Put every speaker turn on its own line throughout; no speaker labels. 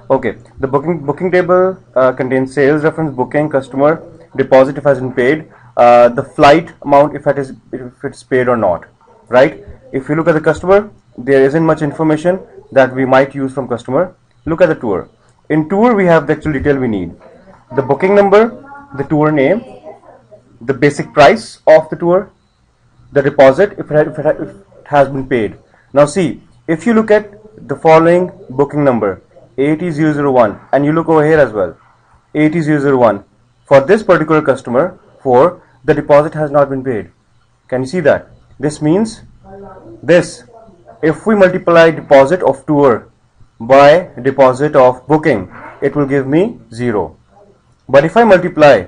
Okay, the booking table contains sales reference, booking, customer, deposit if has been paid, the flight amount if it's paid or not, right? If you look at the customer, there isn't much information that we might use from customer. Look at the tour. In tour, we have the actual detail we need: the booking number, the tour name, the basic price of the tour, the deposit if it has been paid. Now see, if you look at the following booking number 80001 and you look over here as well 80001, for this particular customer, for the deposit has not been paid. Can you see that? This means this, if we multiply deposit of tour by deposit of booking, it will give me 0. But if I multiply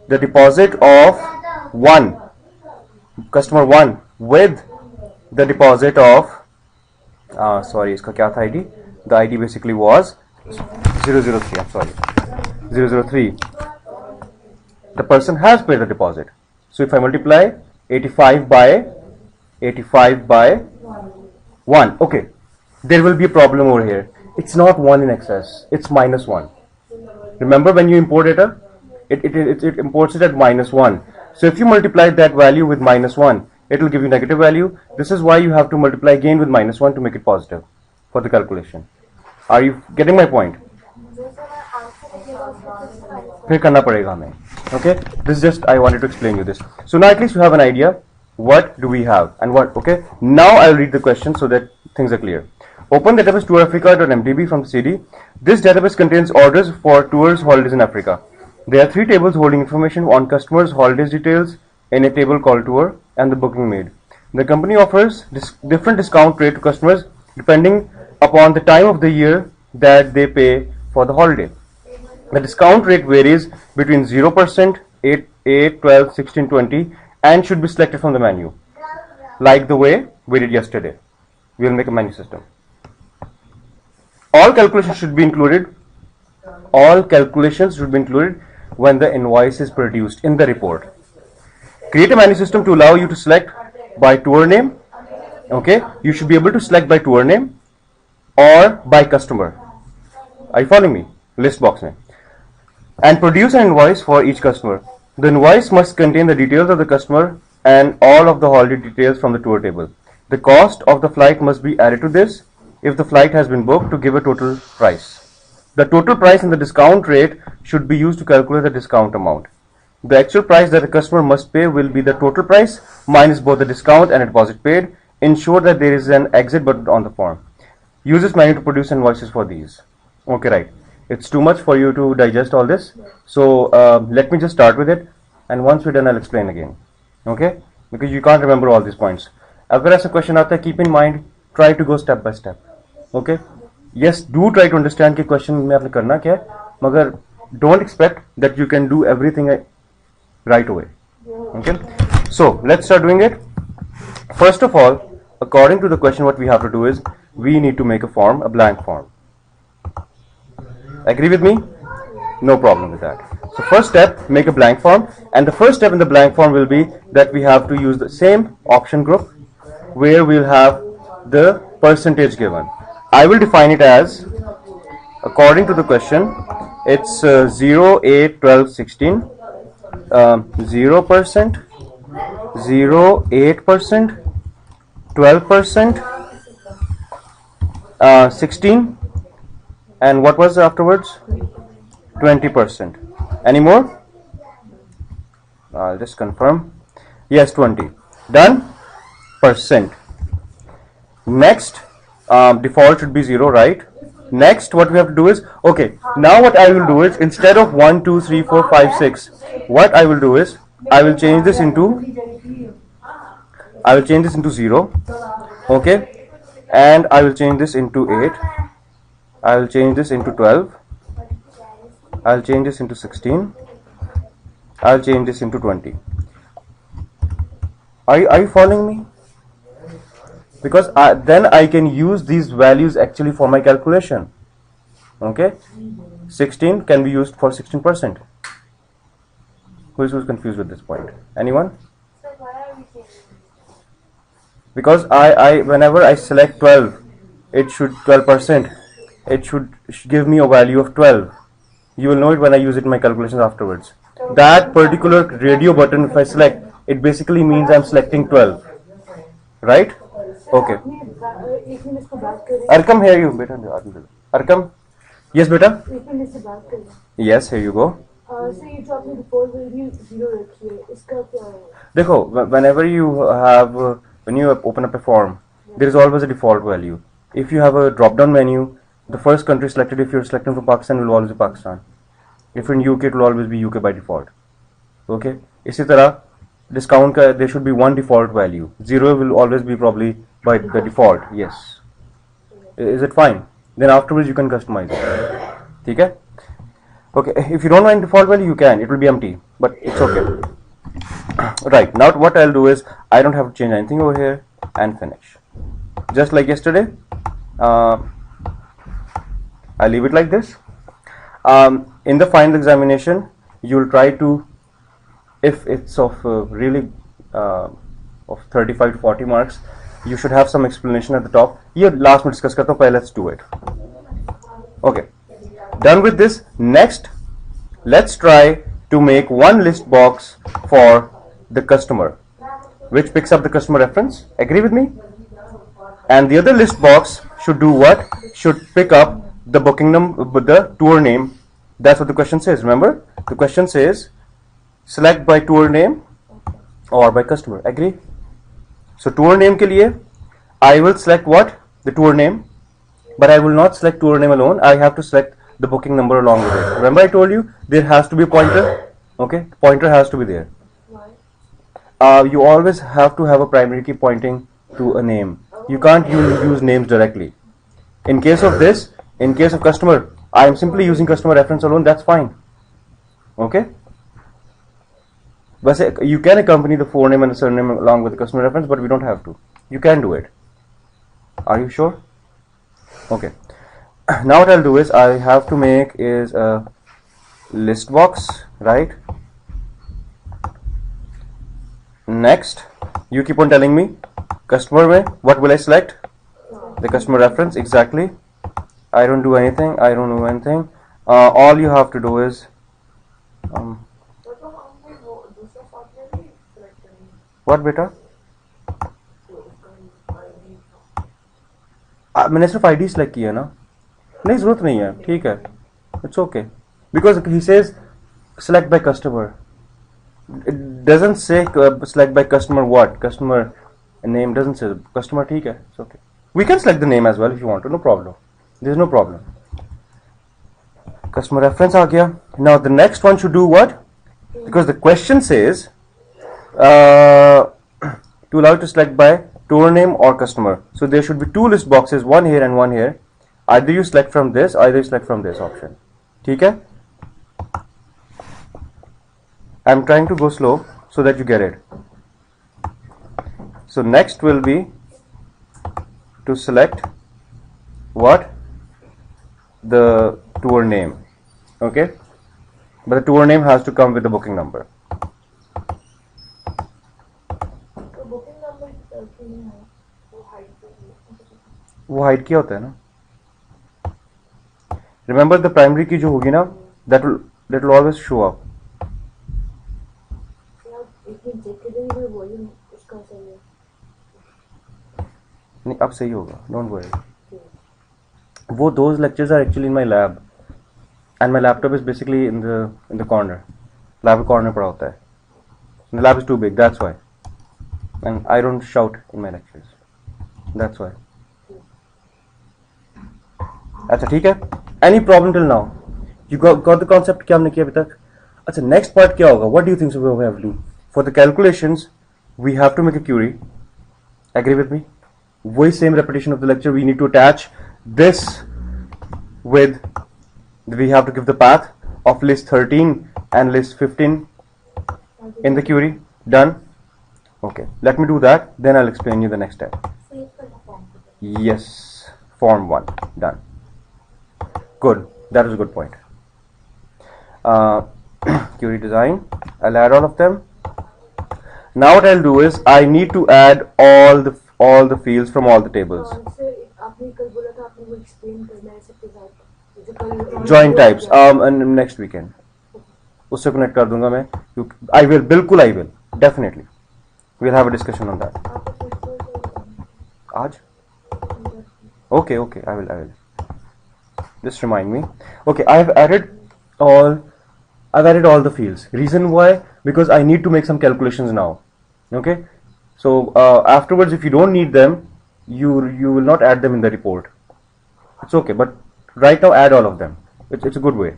the deposit of 1, customer 1, with the deposit of sorry, iska kya tha ID? The ID basically was 003. I'm sorry, 003. The person has paid the deposit. So if I multiply 85 by 1, okay, there will be a problem over here. It's not 1 in excess, it's -1. Remember, when you import data, it imports it at -1. So if you multiply that value with -1, it will give you negative value. This is why you have to multiply again with -1 to make it positive for the calculation. Are you getting my point? फिर करना पड़ेगा हमें. Okay, this is just I wanted to explain you this. So now at least you have an idea what do we have and what. Okay, now I'll read the question so that things are clear. Open the database tourafrica.mdb from the CD. This database contains orders for tours holidays in Africa. There are 3 tables holding information on customers' holidays details in a table called tour and the booking made. The company offers different discount rate to customers depending upon the time of the year that they pay for the holiday. The discount rate varies between 0%, 8, 12, 16, 20 and should be selected from the menu, like the way we did yesterday. We will make a menu system. All calculations should be included when the invoice is produced in the report. Create a menu system to allow you to select by tour name. Okay, you should be able to select by tour name or by customer. Are you following me? List box mein. And produce an invoice for each customer. The invoice must contain the details of the customer and all of the holiday details from the tour table. The cost of the flight must be added to this if the flight has been booked to give a total price. The total price and the discount rate should be used to calculate the discount amount. The actual price that the customer must pay will be the total price minus both the discount and deposit paid. Ensure that there is an exit button on the form. Use this menu to produce invoices for these. Okay, right. It's too much for you to digest all this. So let me just start with it. And once we're done, I'll explain again. Okay? Because you can't remember all these points. अगर ऐसा question आता है, keep in mind, try to go step by step. Okay? Yes, do try to understand कि question में आपने करना क्या है, मगर don't expect that you can do everything right away. Okay? So let's start doing it. First of all, according to the question, what we have to do is we need to make a form, a blank form. Agree with me? No problem with that. So first step, make a blank form, and the first step in the blank form will be that we have to use the same option group where we'll have the percentage given. I will define it as, according to the question, it's 0, 8, 12, 16, 0%, 0, 8%, 12%, 16, and what was afterwards? 20%. Any more? I'll just confirm. Yes, 20. Done? Percent. Next, default should be 0, right? Next, what we have to do is, okay, now what I will do is, instead of 1, 2, 3, 4, 5, 6, what I will do is, I will change this into 0, okay, and I will change this into 8, I will change this into 12, I'll change this into 16, I'll change this into 20. Are you following me? Because then I can use these values actually for my calculation. Okay, 16 can be used for 16%. Who is confused with this point? Anyone? Because I whenever I select 12, it should 12%. it should give me a value of 12. You will know it when I use it in my calculations afterwards. That particular radio button, if I select, it basically means I'm selecting 12. Right? Okay. Arkam, here you, beta. Arkam, yes, beta. Yes, here you go. देखो, whenever you have when you open up a form, there is always a default value. If you have a drop-down menu, the first country selected, if you're selecting from Pakistan, will always be Pakistan. If in UK, it will always be UK by default. Okay. इसी तरह discount का there should be one default value. 0 will always be probably by the default. Yes. Is it fine? Then afterwards you can customize it. ठीक है? Okay. If you don't want default value, you can. It will be empty, but it's okay. Right. Now what I'll do is I don't have to change anything over here and finish. Just like yesterday. I leave it like this. In the final examination, you'll try to, if it's of really of 35 to 40 marks, you should have some explanation at the top. Here, last में discuss करता हूँ पहले. Let's do it. Okay. Done with this. Next, let's try to make one list box for the customer, which picks up the customer reference. Agree with me? And the other list box should do what? Should pick up the booking number, the tour name. That's what the question says. Remember, the question says select by tour name or by customer. Agree? So tour name के लिए I will select what? The tour name, but I will not select tour name alone. I have to select the booking number along with it. Remember I told you there has to be a pointer. Okay, pointer has to be there. You always have to have a primary key pointing to a name. You can't use names directly. In case of this, in case of customer, I am simply using customer reference alone. That's fine. Okay. But you can accompany the forename and the surname along with the customer reference, but we don't have to. You can do it. Are you sure? Okay. Now what I'll do is I have to make is a list box, right? Next, you keep on telling me customer way. What will I select? The customer reference, exactly. I don't do anything. I don't do anything. All you have to do is what beta? मैंने सिर्फ ID select किया ना, नहीं जरूरत नहीं है, ठीक है, it's okay, because he says select by customer. It doesn't say select by customer what, customer name doesn't say customer, ठीक है, it's okay. We can select the name as well if you want to, no problem. There's no problem. Customer reference आ गया. Now the next one should do what? Because the question says to allow you to select by tour name or customer. So there should be two list boxes, one here and one here. Either you select from this, either you select from this option. ठीक है? I'm trying to go slow so that you get it. So next will be to select what? The tour name. Okay? But the tour name has to come with the booking number. वो hide किया होता है ना. Remember the primary key जो होगी ना, that will always show up. नहीं अब सही होगा, don't worry. वो those lectures are actually in my lab, and my laptop is basically in the corner. Lab corner पड़ा होता है. The lab is too big, that's why. And I don't shout in my lectures. That's why. अच्छा ठीक है. Any problem till now? You got the concept क्या हमने किया अभी तक? अच्छा next part क्या होगा? What do you think we have to do? For the calculations, we have to make a query. Agree with me? वही same repetition of the lecture. We need to attach this with. We have to give the path of list 13 and list 15 in the query. Done? Okay. Let me do that. Then I'll explain you the next step. Yes. Form 1. Done. Good. That is a good point. Query design. I'll add all of them. Now what I'll do is I need to add all the fields from all the tables.
आपने वो explain करना है सबके साथ जो कल
joint types next weekend उससे connect कर दूंगा मैं, क्योंकि आई विल, बिल्कुल I will, definitely we'll have a discussion on that. आज? Okay, okay, I will. Just remind me. Okay, I've added all the fields. Reason why? Because I need to make some calculations now. Okay, so afterwards, if you don't need them, you will not add them in the report. It's okay, but right now add all of them. It's a good way.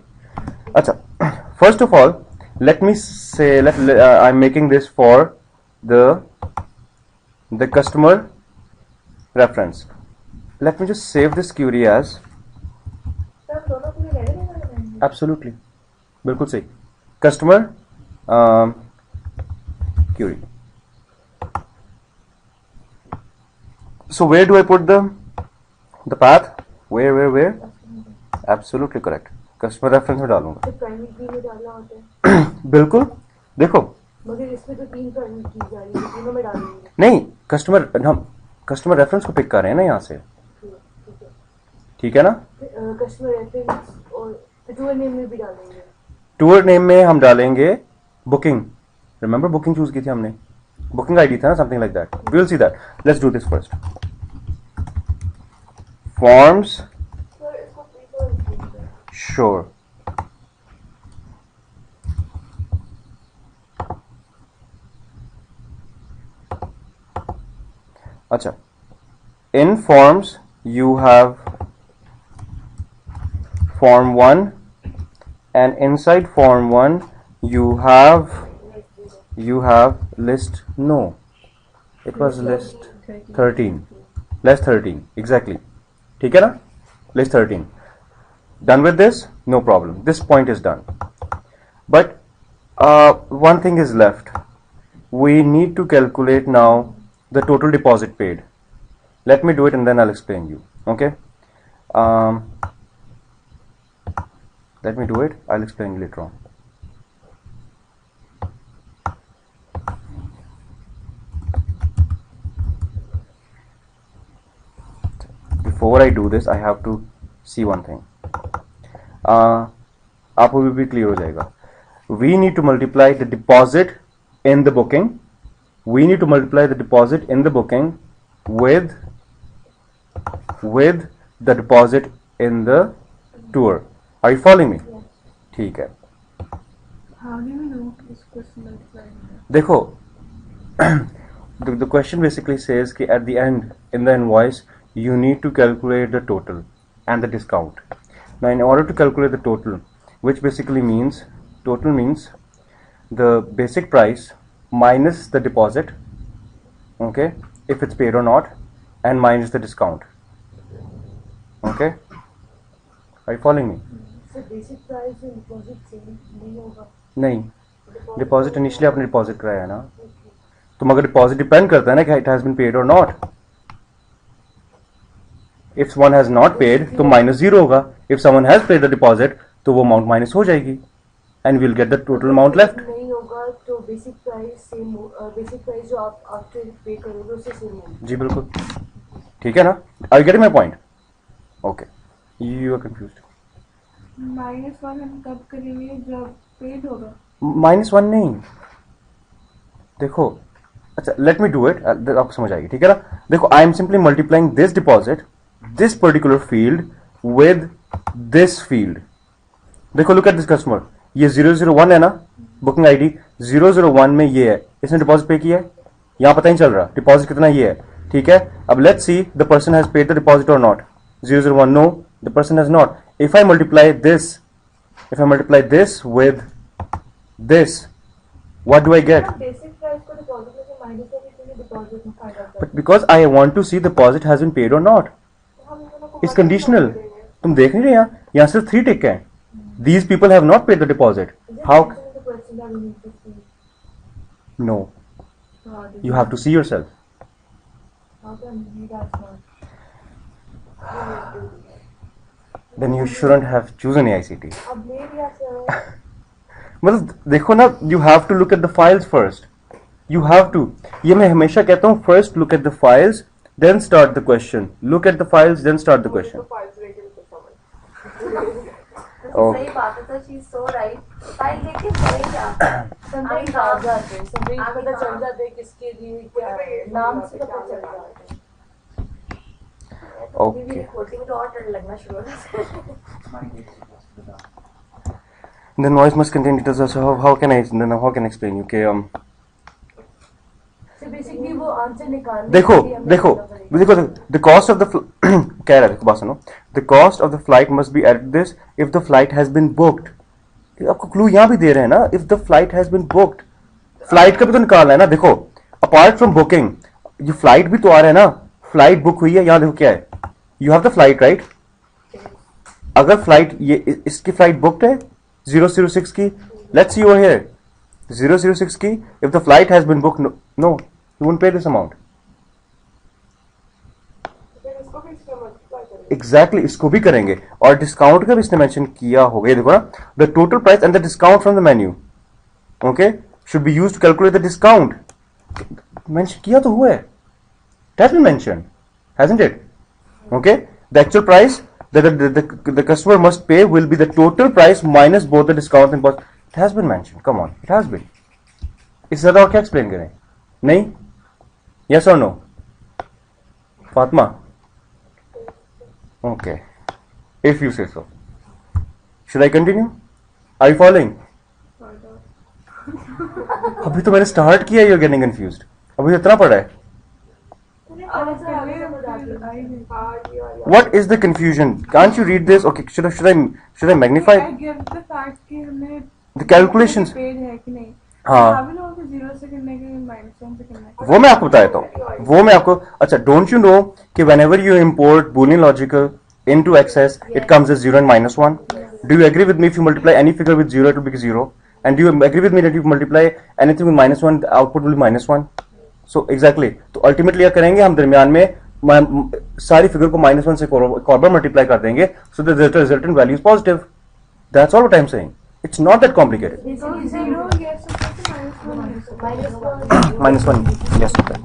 Acha, first of all, let me say I'm making this for the customer reference. Let me just save this query as absolutely bilkul sahi customer query. So where do I put the path? Where? Absolutely correct. Customer reference में डालूंगा.
तो primary की में डालना होता है.
बिल्कुल. देखो
मगर इसमें तो 3 प्राइमरी की जा रही है, तीनों में डालेंगे.
नहीं, हम कस्टमर रेफरेंस को पिक कर रहे हैं ना यहाँ से. ठीक है ना.
कस्टमर रेफरेंस और टूर नेम में भी डालेंगे.
टूर नेम में हम डालेंगे बुकिंग. रिमेंबर बुकिंग चूज की थी हमने, बुकिंग आईडी था ना, something like that. We will see that. Let's do this first. Forms. Sure. अच्छा, in forms you have form 1 and inside form 1 you have list, no, it was list 13, list 13 exactly. ठीक है ना, list 13. Done with this? No problem, this point is done. But one thing is left. We need to calculate now the total deposit paid. Let me do it and then I'll explain you. Okay, let me do it, I'll explain you later on. Before I do this, I have to see one thing. आपको भी clear हो जाएगा. We need to multiply the deposit in the booking. We need to multiply the deposit in the booking with the deposit in the tour. Are you following me?
Yes.
ठीक है.
How do you know this question multiplying?
देखो, the question basically says कि at the end in the invoice you need to calculate the total and the discount. Now in order to calculate the total, which basically means the basic price minus the deposit, okay, if it's paid or not, and minus the discount. Okay, are you following me?
So basic price and deposit same नहीं होगा.
नहीं, deposit initially आपने deposit कराया है ना, तो मगर deposit depend करता है ना कि इट हैज बीन पेड और नॉट. If one has not paid तो -0 होगा. If someone has paid the deposit तो वो अमाउंट माइनस हो जाएगी and we will get the total amount left.
नहीं होगा तो basic price same, basic price जो आप आफ्टर पे करोगे उससे सेम होगा. जी
बिल्कुल. ठीक है ना, are you getting my point? Okay, you are confused.
-1 हम कब करेंगे जब पेड होगा?
-1 नहीं, देखो, अच्छा लेट मी डू इट, आपको समझ आएगी. ठीक है ना, देखो, I am simply multiplying this deposit, this particular field with this field. देखो, लुक एट दिस कस्टमर, ये 001 है ना, बुकिंग आईडी 001 में ये है, इसने डिपॉजिट पे किया है, यहां पता नहीं चल रहा डिपॉजिट कितना ये है. ठीक है, अब let's see the person has paid the deposit or not. 001, no, the person has not. If I multiply this with this, what do I get?
Basic price को डिपॉजिट में से माइनस करके फिर डिपॉजिट में find out.
But because I want to see deposit has been paid or not. It's conditional. तुम देख नहीं रहे यहाँ सिर्फ 3 टिक हैं. These people have not paid the deposit. How? No. You have to see yourself. Then you shouldn't have chosen AICT. मतलब देखो ना, you have to look at the files first. You have to. ये मैं हमेशा कहता हूँ, first look at the files, Then start the question. Look at the files, then start the question. Oh.
सही बात है, तो she's so right. फाइल देख के करें क्या?
Sometimes आ जाते हैं, sometimes पता चल जाते हैं किसके लिए क्या है, नाम से पता चल जाता है.
Okay.
रिपोर्टिंग तो और डर लगना शुरू हो जाता है.
The noise must contain details. So how can I explain you? Okay,
So basically वो आंसर निकालने
देखो
के लिए हमें
देखो
पता पड़ेगा.
देखो the cost of the कह रहा है, देखो बात सुनो. The cost of the flight must be added to this if the flight has been booked. आपको क्लू यहाँ भी दे रहे हैं ना, if the flight has been booked. Flight का भी तो निकालना है ना. देखो अपार्ट फ्रॉम बुकिंग ये फ्लाइट भी तो आ रहा है ना. फ्लाइट बुक हुई है, यहाँ देखो क्या है, you have the flight right. अगर फ्लाइट ये इसकी फ्लाइट बुकड है 006 की, लेट्स सी ओवर हियर 006 की, if the flight has been booked, no you won't pay this amount. Exactly, इसको भी करेंगे. और डिस्काउंट का भी इसने मेंशन किया होगा, ये देखो ना, the total price and the discount from the menu, okay, should be used to calculate the discount. Mention किया तो हुआ है, it has been mentioned, hasn't it? Okay, the actual price that the customer must pay will be the total price minus both the discount and cost. It has been mentioned, come on, it has been. इससे ज्यादा और क्या explain करें? नहीं? Yes or no? Fatma? Okay, if you say so. Should I continue? Are you following? अभी तो मैंने start किया, you're getting confused. अभी इतना पड़ा है. What is the confusion? Can't you read this? Okay, should I magnify?
I give the fact कि हमें
The calculations.
paid है कि नहीं.
हाँ.
अभी लोगों को 0 से करने के -1 से करना है.
वो मैं आपको बता देता हूँ. वो मैं आपको, अच्छा, डोंट यू नो कि whenever you import Boolean logical into Access, it comes as 0 and -1. Do you agree with me? If you multiply any figure with 0, it will be 0. And do you agree with me that if you multiply anything with -1, the output will be -1? So exactly. तो ultimately क्या करेंगे हम, दरमियान में सारी figure को -1 से कॉर्बर multiply कर देंगे, so the resultant value is positive. That's all what I'm saying. It's not that complicated.
तो 0 yes होता है तो
-1,
-1
yes. Okay.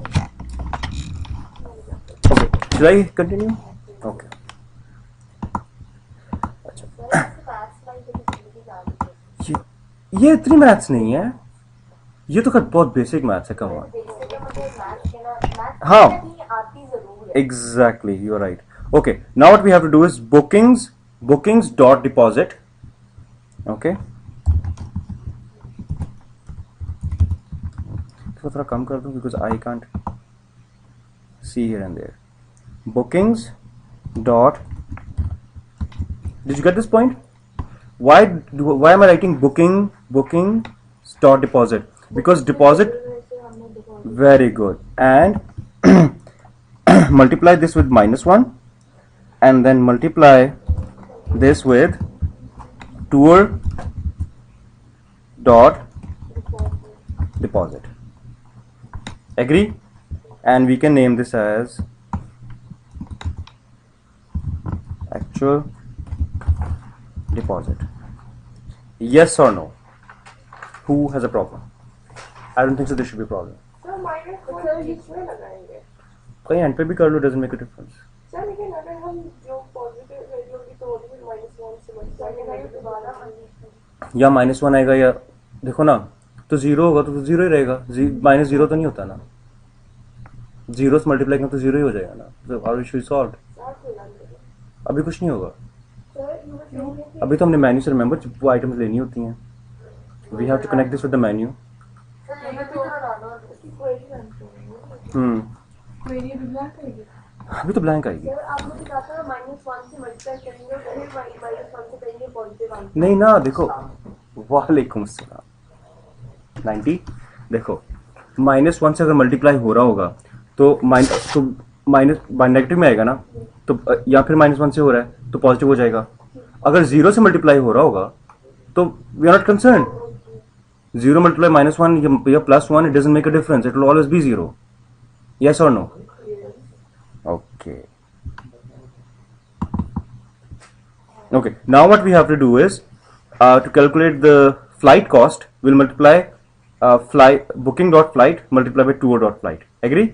Should I continue? Okay. ये इतनी मैथ्स नहीं है, ये तो बहुत बेसिक मैथ्स है. Come on. हाँ, exactly, you're right. Okay, now what we have to do is bookings dot deposit. Okay, तो थोड़ा कम कर दूं because I can't see here and there. Bookings dot, did you get this point? Why am I writing bookings dot deposit? Because deposit, very good, and multiply this with -1 and then multiply this with tour dot deposit. Agree? And we can name this as actual deposit. Yes or no? Who has a problem? I don't think so. There should be a problem.
Sir -1 इसमें लगाएंगे.
कहीं and पे भी कर लो, doesn't make a difference.
Sir लेकिन अगर हम जो पॉजिटिव वैल्यू होगी तो वो भी -1 से मल्टीप्लाई करेंगे दोबारा.
या -1 आएगा, या देखो ना, तो 0 होगा तो 0 ही रहेगा. -0 तो नहीं होता ना, 0 से मल्टीप्लाई करें तो 0 ही हो जाएगा ना. तो आवर इशू इज सॉल्व्ड. अभी कुछ नहीं होगा. अभी तो हमने मेन्यू से, रिमेंबर, वो आइटम्स लेनी होती हैं. We have to connect this with the menu.
Query भी ब्लैंक आएगी.
अभी तो ब्लैंक आएगी. नहीं ना, देखो, वालेकुम अस्सलाम. 90, देखो, -1 से अगर मल्टीप्लाई हो रहा होगा तो माइनस नेगेटिव में आएगा ना, तो या फिर -1 से हो रहा है तो पॉजिटिव हो जाएगा. अगर 0 से मल्टीप्लाई हो रहा होगा तो we are not concern. 0 multiply -1 या +1, it doesn't make a difference, it will always be 0. Yes or no? Okay. Okay. Now what we have to do is to calculate the flight cost, we'll multiply booking dot flight multiply by tour dot flight. Agree?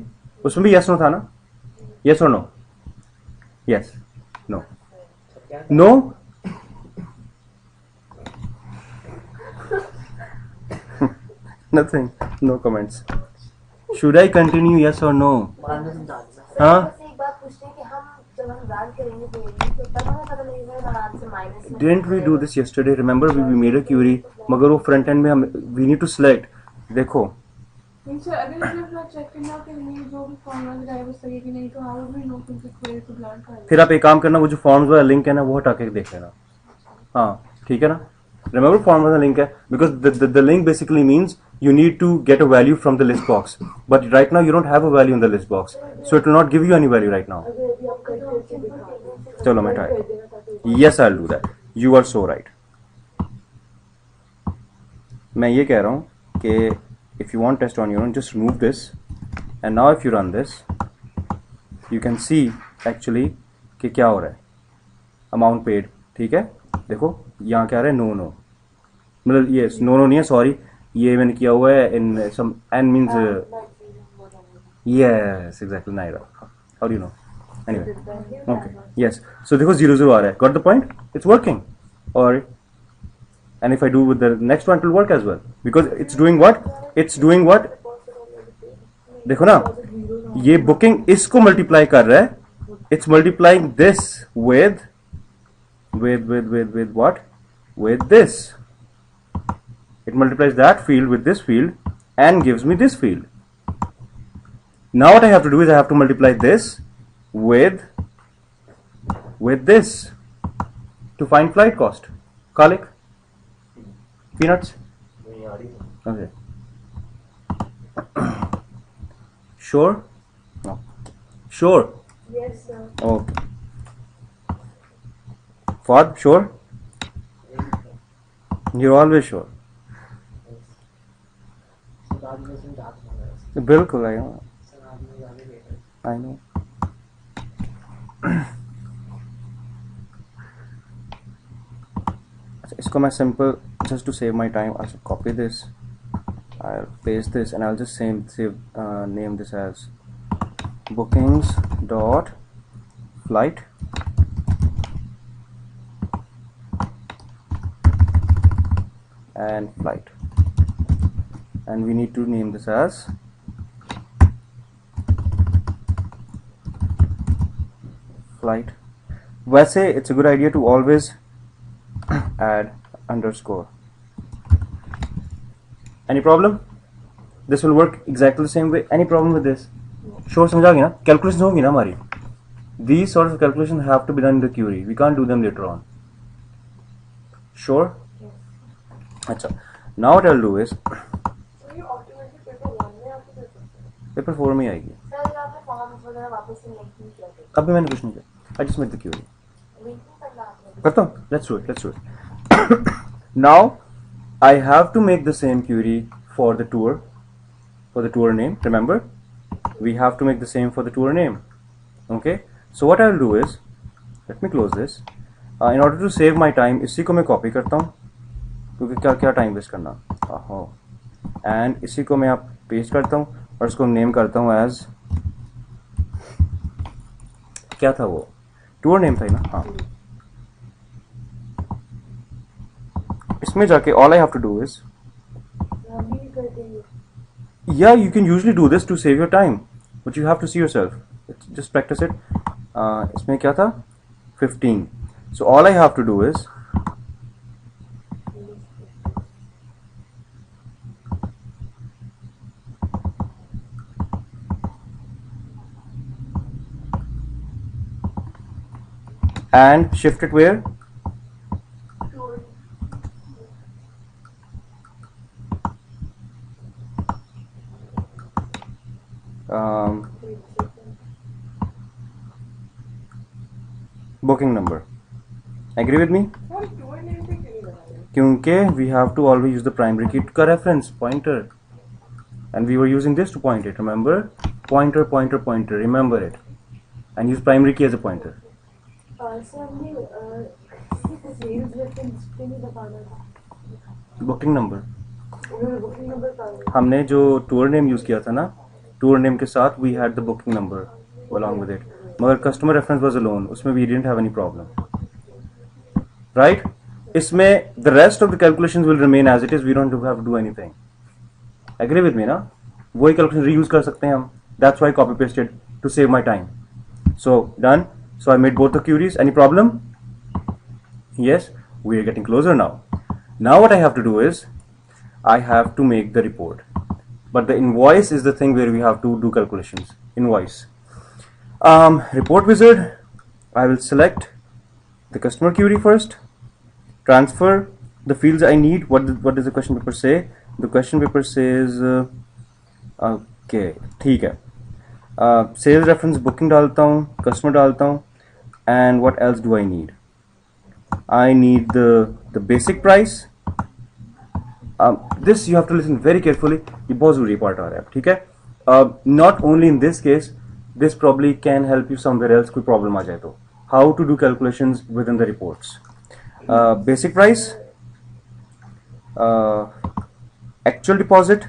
उसमें भी yes no था ना? Yes or no? Yes. No. No. Nothing. No comments. Should I continue? Yes or no? हाँ?
बस एक बात पूछते हैं कि हम जब हम रन करेंगे query, तो तब हमें पता लगेगा आराम से माइनस में
Didn't we do this yesterday? Remember we made a query. मगर वो front end में हम we need to select. देखो
सर अगर इसमें अपना चेक करना कि नहीं जो भी फॉर्मूला लगाया वो सही है कि नहीं, तो हाउ वुड वी नो क्योंकि क्वेरी तो ब्लैंक है।
फिर आप एक काम करना, वो जो फॉर्म्स वाला लिंक है ना वो हटा के देख लेना. हाँ ठीक है ना. Remember form वाला link है because the link basically means you need to get a value from the list box, but right now you don't have a value in the list box, so it will not give you any value right now.
अगर अभी आप cut करके दिखा
चलो मैं
कर
try.
देना ताकि
Yes, I'll do that. You are so right. मैं ये कह रहा हूँ कि if you want test on your own, just remove this, and now if you run this, you can see actually कि क्या हो रहा है. Amount paid, ठीक है. देखो यहाँ क्या आ रहा है, नो नो, मतलब ये नो नो नहीं है, सॉरी, ये मैंने किया हुआ है in sum N means yes exactly Naira. How do you know? Anyway okay yes. So देखो 0 0 आ रहा है. Got the point? It's working. और and if I do with the next one it will work as well because it's doing what, it's doing what. देखो ना, ये booking इसको multiply कर रहा है. It's multiplying this with what? With this. It multiplies that field with this field and gives me this field. Now what I have to do is I have to multiply this with this to find flight cost. Kalik? Peanuts? Okay. Sure? No. Sure?
yes sir.
Okay. Fad, sure? You're always sure. बिल्कुल I know. I know. इसको मैं simple, just to save my time, I'll copy this, I'll paste this, and I'll just name this as bookings dot flight and flight, and we need to name this as flight. वैसे it's a good idea to always add underscore. Any problem? This will work exactly the same way. Any problem with this? Sure, समझा गया ना? Calculations होंगी ना हमारी. These sorts of calculations have to be done in the query. We can't do them later on. Sure? अच्छा. Now what I'll do is
तो ये automatic paper 1 में आपको दे सकते हैं।
पेपर 4 में आएगी.
सर आपने फॉर्म्स वगैरह वापस से लिंक नहीं किया थे,
अभी मैंने कुछ नहीं किया. I just made the query.
Link नहीं करना आपने।
करता हूँ. Let's do it. Now I have to make the same query for the tour name. Remember, we have to make the same for the tour name. Okay. So what I'll do is, let me close this. In order to save my time, इसी को मैं copy करता हूँ क्योंकि क्या क्या time waste करना. And इसी को मैं आप पेस्ट करता हूँ और इसको नेम करता हूँ एज, क्या था वो, टूर नेम था ना. हाँ, इसमें जाके all I have to do is,
हम भी कर देंगे.
yeah, you can usually do this to save your time, but you have to see yourself. Just practice it. इसमें क्या था, 15. So all I have to do is and shift it where? Booking number. Agree with me?
और tour name पे क्यों नहीं बनाया?
क्योंकि we have to always use the primary key का reference pointer, and we were using this to point it. Remember, pointer, pointer, pointer. Remember it, and use primary key as a pointer.
Sir हमने sales reference पे नहीं बताना था.
Booking number.
उन्होंने booking number कहा.
हमने जो tour name use किया था ना, tour name के साथ we had the booking number. along with it. मगर customer reference was alone, उसमें we didn't have any problem, right? इसमें the rest of the calculations will remain as it is. We don't have to do anything. Agree with me ना? वही calculation reuse कर सकते हैं हम. That's why I copy pasted to save my time. So done. So I made both the queries. Any problem? Yes. We are getting closer now. Now what I have to do is I have to make the report. But the invoice is the thing where we have to do calculations. Invoice. Report wizard. I will select the customer query first. Transfer the fields I need. What does the question paper say? The question paper says okay, ठीक है. Sales reference booking डालता हूँ, customer डालता हूँ, and what else do I need? I need the basic price. This you have to listen very carefully. ये बहुत ज़रूरी part आ रहा है, ठीक है? Not only in this case, this probably can help you somewhere else. कोई problem आ जाए तो. How to do calculations within the reports? Basic price, actual deposit,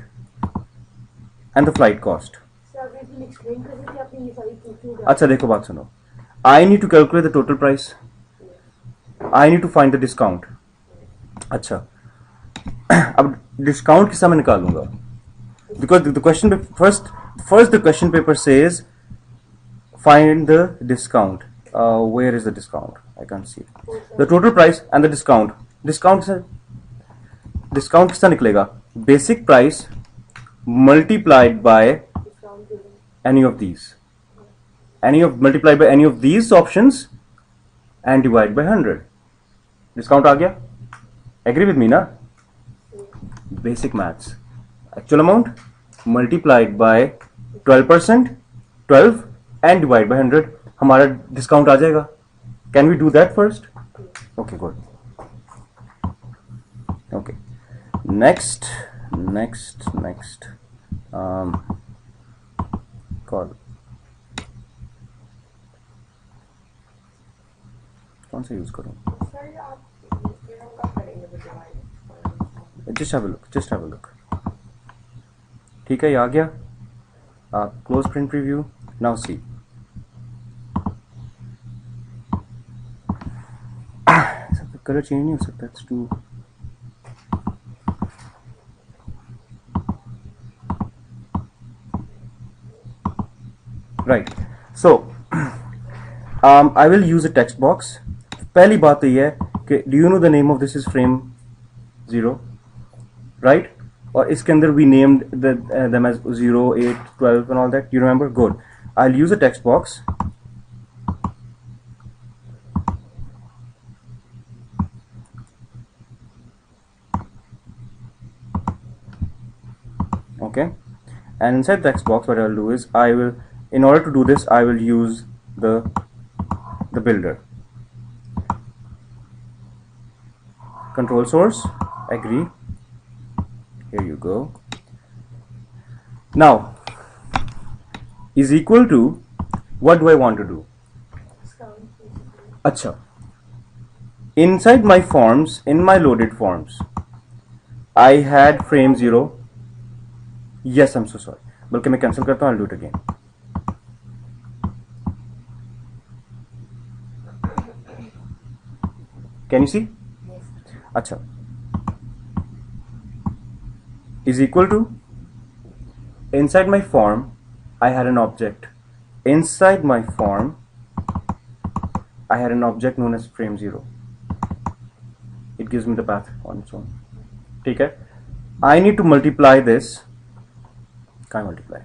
and the flight cost.
Sir आप ये एक्सप्लेन कर रहे थे आपने ये सारी चीजें.
अच्छा देखो बात सुनो. I need to calculate the total price. I need to find the discount. अच्छा अब discount किस समय निकालूंगा? Because the question first the question paper says find the discount. Where is the discount? I can't see it. The total price and the discount. Discount किसका निकलेगा? Basic price multiplied by any of these. Multiplied by any of these options and divide by 100. Discount आ गया? Agree with me ना? Basic maths. Actual amount multiplied by 12%, 12 and divide by 100. हमारा discount आ जाएगा. Can we do that first? Okay, good. Okay. Next. Call. कौन सा use करूं? Just have a look. ठीक है, ये आ गया. Close print preview. Now see. Colour change नहीं हो सकता. It's too. Right. So I will use a text box. पहली बात तो ये है कि do you know the name of this is frame 0, right? और इसके अंदर we named them as 0, 8, 12 and all that. You remember? Good. I'll use a text box. Okay, and inside the text box what I will do is in order to do this I will use the builder. Control source, agree. Here you go. Now is equal to, what do I want to do? Acha. Inside my forms, in my loaded forms, I had frame 0. Yes, I'm so sorry. बल्कि मैं cancel करता हूँ. I'll do it again. Can you see?
Yes.
अच्छा. Is equal to, inside my form I had an object. Inside my form I had an object known as frame 0. It gives me the path on its own. ठीक है. I need to multiply this. Can't multiply.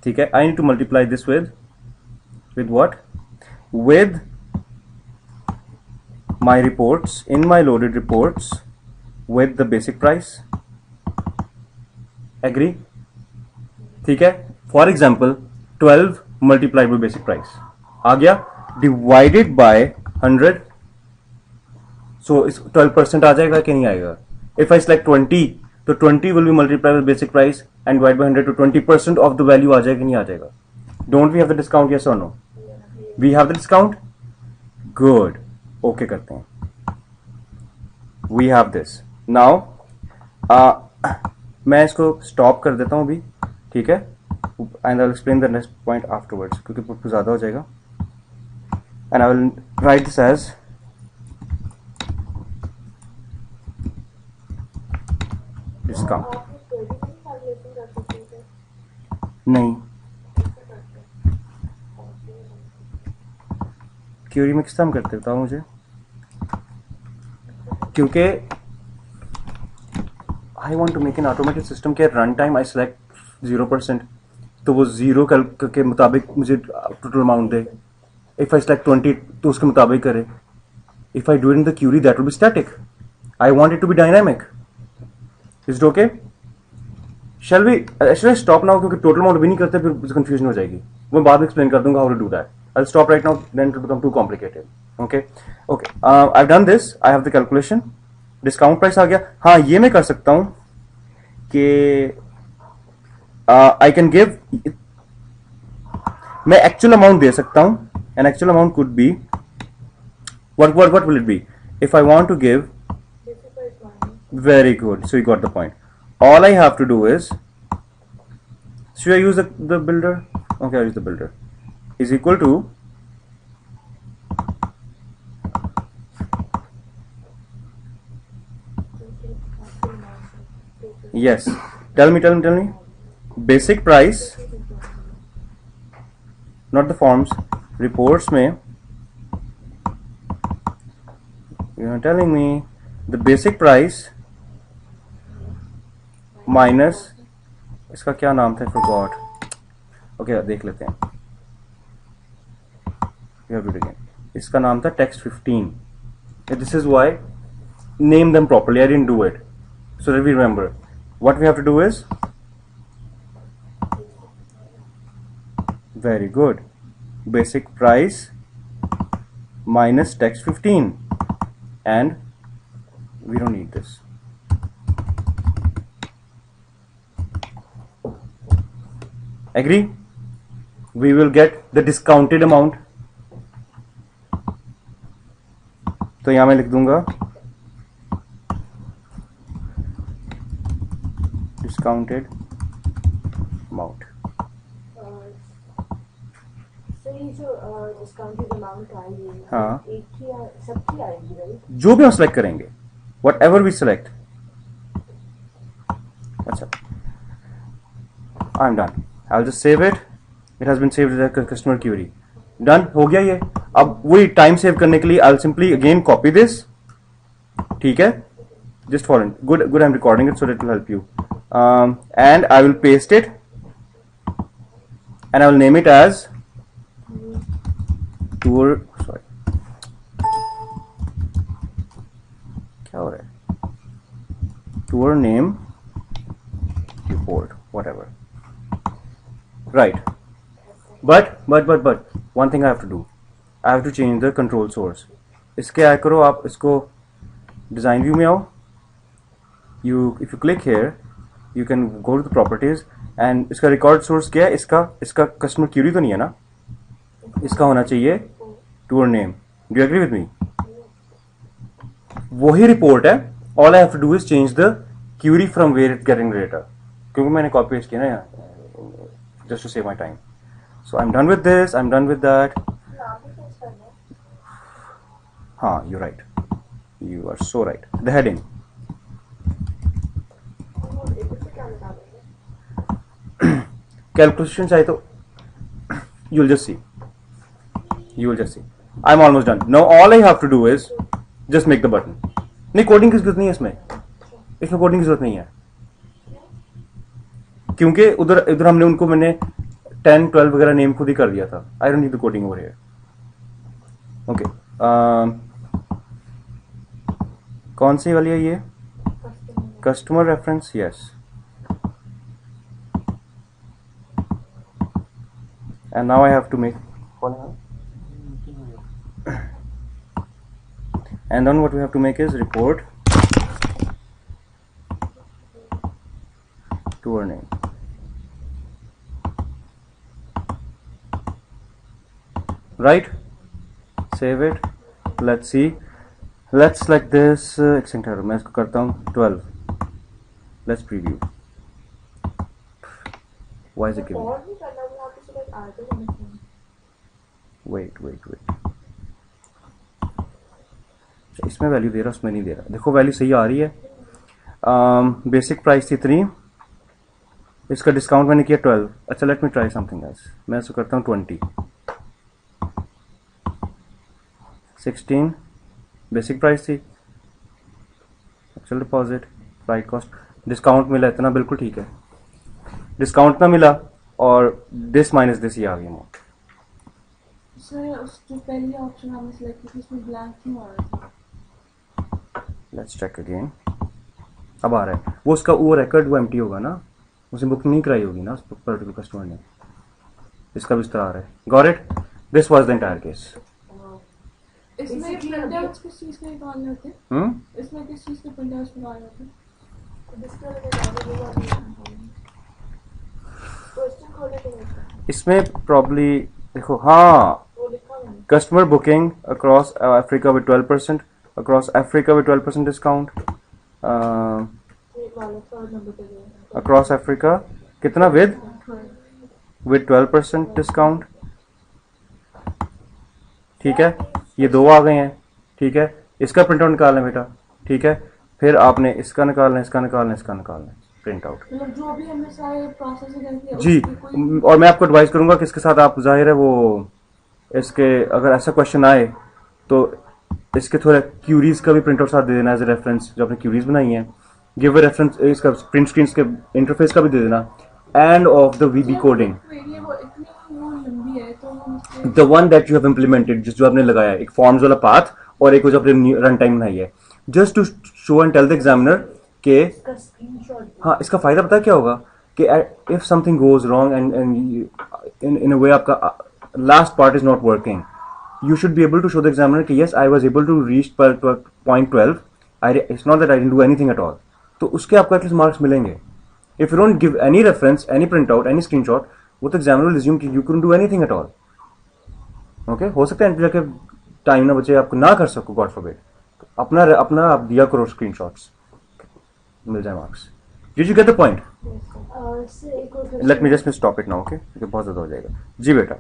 ठीक है. I need to multiply this with what? With my reports, in my loaded reports, with the basic price. Agree? ठीक है. For example, 12 multiplied by basic price आ गया, divided by 100. So 12% आ जाएगा कि नहीं आएगा? If I select 20, तो 20 will be multiplied with basic price and divide by 100 to 20% of the value आ जाएगा कि नहीं आ जाएगा? Don't we have the discount? Yes or no? We have the discount. Good. Okay करते हैं. We have this. Now मैं इसको stop कर देता हूँ अभी, ठीक है, and I will explain the next point afterwards, क्योंकि पुट ज़्यादा हो जाएगा. And I will write this as discount.
आप क्वेरी में कैलकुलेशन कर सकते थे.
नहीं, क्यूरी में किस तरह हम करते बताओ मुझे, क्योंकि I want to make an automatic system के रन टाइम आई सेलेक्ट 0%, तो वो 0 के मुताबिक मुझे टोटल अमाउंट दे. इफ आई सेलेक्ट 20 तो उसके मुताबिक करे. If I do it in the query that will be static. I want it to be dynamic. Is it okay? Shall we stop now, क्योंकि टोटल अमाउंट भी नहीं करते फिर कंफ्यूजन हो जाएगी. मैं बाद में एक्सप्लेन कर दूंगा how to do that. I'll stop right now, then it will become too complicated. Okay. I've done this. I have the calculation. Discount price आ गया. हाँ, ये मैं कर सकता हूँ कि I can give, मैं actual amount दे सकता हूँ. An actual amount could be what will it be? If I want to give,
Basic price minus.
very good. So you got the point. All I have to do is, should I use the builder? Okay, I'll use the builder. Is equal to yes. Tell me. Basic price, not the forms. Reports में you are telling me the basic price minus, इसका क्या नाम था? I forgot. Okay, देख लेते हैं. You have to do it again. इसका नाम था text 15. This is why name them properly. I didn't do it, so that we remember. What we have to do is, very good, basic price minus text 15, and we don't need this. Agree? We will get the discounted amount. तो यहां मैं लिख दूंगा discounted amount.
Sir ये जो discounted amount आएगी,
हाँ.
एक ही सबकी आएगी, राइट?
जो भी हम सेलेक्ट करेंगे, वट एवर वी सेलेक्ट. अच्छा, I am done. I will just save it. It has been saved as customer query. Done हो गया ये. अब वही टाइम सेव करने के लिए I will simply again copy this. ठीक है, just for it. Good, I'm recording it so that it will help you. And I will paste it, and I will name it as tour. Sorry, क्या हो रहा है? Tour name report, whatever. Right. But one thing I have to do. I have to change the control source. इसके आया करो आप, इसको design view में आओ. If you click here, you can go to the properties, and इसका record source क्या है? इसका customer query तो नहीं है ना? इसका होना चाहिए tour name. Do you agree with me? वही report है. All I have to do is change the query from where it's getting data. क्योंकि मैंने copy paste किया ना यहाँ, just to save my time. So I'm done with this. I'm done with that. हाँ, you're right. You are so right. The heading. Calculation चाहिए तो you'll just see. I'm almost done. Now all I have to do is just make the button. नहीं, coding की जरूरत नहीं है इसमें coding की जरूरत नहीं है, क्योंकि उधर हमने उनको मैंने 10, 12 वगैरह नेम खुद ही कर दिया था. I don't need the coding over here. Okay, कौन सी वाली है ये? Customer reference. Yes. And now I have to make, and then what we have to make is report tour name. Right? Save it. Let's see. Let's select this extinct error. मैं इसको करता हूँ 12. Let's preview. Why is it giving?
और नहीं करना वो आपको सिर्फ आगे होना चाहिए.
वेट. इसमें वैल्यू दे रहा, उसमें नहीं दे रहा. देखो वैल्यू सही आ रही है. बेसिक प्राइस थी 3, इसका डिस्काउंट मैंने किया 12. अच्छा let me try something else. मैं इसको करता हूँ 20. 16 बेसिक प्राइस थी. Actual deposit, flight cost, discount मिला इतना, बिल्कुल ठीक है. डिस्काउंट ना मिला और दिस माइनस दिस ये आ गया अमाउंट.
सर उस जो पहली ऑप्शन हमने सेलेक्ट की उसमें ब्लैंक क्यों आ रहा था?
Let's check again. अब आ रहा है वो, उसका वो रिकॉर्ड वो एम्प्टी होगा ना, उसे बुकिंग नहीं कराई होगी ना उस पर्टिकुलर कस्टमर ने. इसका भी इस तरह आ रहा है. Got it. This was the entire case.
इसमें
Basically,
प्रिंटआउट्स किस चीज़ के निकालने होते हैं? इसमें किस चीज़ के प्रिंटआउट्स निकालने होते हैं?
डिस्प्ले में डाल दो वो क्वेश्चन खोलने के लिए
इसमें प्रॉब्ली देखो, हाँ,
वो लिखा मैंने.
Customer booking across Africa with 12%, across Africa with 12% discount,
एक वाला थर्ड नंबर पे गया.
अक्रॉस अफ्रीका कितना विद 12% डिस्काउंट. ठीक है, ये दो आ गए हैं. ठीक है, इसका प्रिंट आउट निकालना है बेटा. ठीक है, फिर आपने इसका निकालना है, इसका निकालना है, इसका निकालना है, प्रिंट आउट.
मतलब जो भी हमने सारे प्रोसेस करके
जी, और मैं आपको एडवाइस करूंगा कि इसके साथ आप जाहिर है वो इसके अगर ऐसा क्वेश्चन आए तो इसके थोड़ा क्यूरीज का भी प्रिंट आउट साथ दे देना एज ए रेफरेंस. जो आपने क्यूरीज बनाई हैं, गिव ए रेफरेंस, इसका प्रिंट स्क्रीन के इंटरफेस का भी दे देना. End of the VB coding,
वो इतनी वो लंबी है तो हम उसके
the one that you have implemented, जो आपने लगाया, एक फॉर्म्स वाला पाथ और एक वो जो आपने रन टाइम बनाई है, just to show and tell the examiner के
इसका स्क्रीनशॉट.
हाँ, इसका फायदा पता है क्या होगा कि if something goes wrong and in a way आपका last part is not working, you should be able to show the examiner कि yes I was able to reach point 12. It's not that I didn't do anything at all. तो उसके आपको at least marks मिलेंगे. If you don't give any reference, any printout, any screenshot, वो तो examiner will assume कि you couldn't do anything at all. Okay? हो सकता है एंड जाके टाइम ना बचे, आपको ना कर सको, गॉड फॉरबिड. अपना आप दिया करो स्क्रीनशॉट्स, मिल जाए marks. Did you get the point?
से एक और
Let me just stop it now, okay? क्योंकि बहुत ज़्यादा हो जाएगा. जी बेटा.